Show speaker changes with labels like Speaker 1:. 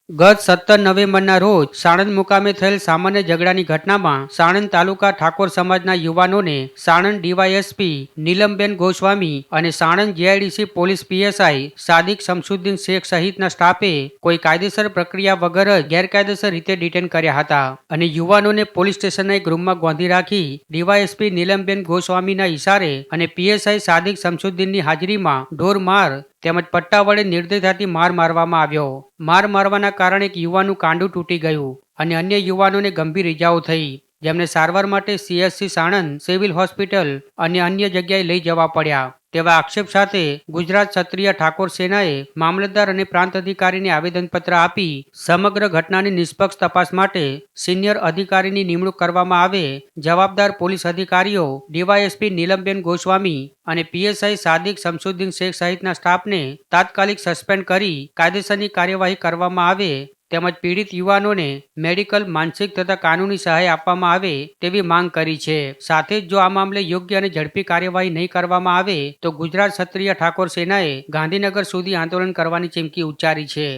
Speaker 1: ગત 17 નવેમ્બરના રોજ સાણંદ મુકામે થયેલ સામાન્ય ઝઘડાની ઘટનામાં સાણંદ તાલુકા ઠાકોર સમાજના યુવાનોને સાણંદ ડીવાયએસપી નીલમબેન ગોસ્વામી અને Sanand GIDC police PSI Sadiq Shamsuddin Shaikh સહિતના સ્ટાફે કોઈ કાયદેસર પ્રક્રિયા વગર જ ગેરકાયદેસર રીતે ડિટેન કર્યા હતા અને યુવાનોને પોલીસ સ્ટેશનના એક રૂમમાં ગોંધી રાખી ડીવાયએસપી નીલમબેન ગોસ્વામીના ઇશારે અને પીએસઆઈ સાદિક શમસુદ્દીનની હાજરીમાં ઢોર માર તેમજ પટ્ટા વડે નિર્દયતાથી માર મારવામાં આવ્યો. માર મારવાના કારણે એક યુવાનનું કાંડું તૂટી ગયું અને અન્ય યુવાનોને ગંભીર ઇજાઓ થઈ, જેમને સારવાર માટે સીએચસી સાણંદ, સિવિલ હોસ્પિટલ અને અન્ય જગ્યાએ લઈ જવા પડ્યા. તેવા આક્ષેપ સાથે ગુજરાત ક્ષત્રિય ઠાકોર સેનાએ મામલતદાર અને પ્રાંત અધિકારીને આવેદનપત્ર આપી સમગ્ર ઘટનાની નિષ્પક્ષ તપાસ માટે સિનિયર અધિકારીની નિમણૂક કરવામાં આવે, જવાબદાર પોલીસ અધિકારીઓ ડીવાયએસપી નીલમબેન ગોસ્વામી અને પીએસઆઈ સાદિક શમસુદ્દીન શેખ સહિતના સ્ટાફને તાત્કાલિક સસ્પેન્ડ કરી કાયદેસરની કાર્યવાહી કરવામાં આવે તેમજ પીડિત યુવાનોને મેડિકલ, માનસિક તથા કાનૂની સહાય આપવામાં આવે તેવી માંગ કરી છે. સાથે જ જો આ મામલે યોગ્ય અને ઝડપી કાર્યવાહી નહીં કરવામાં આવે તો ગુજરાત ક્ષત્રિય ઠાકોર સેનાએ ગાંધીનગર સુધી આંદોલન કરવાની ચીમકી ઉચ્ચારી છે.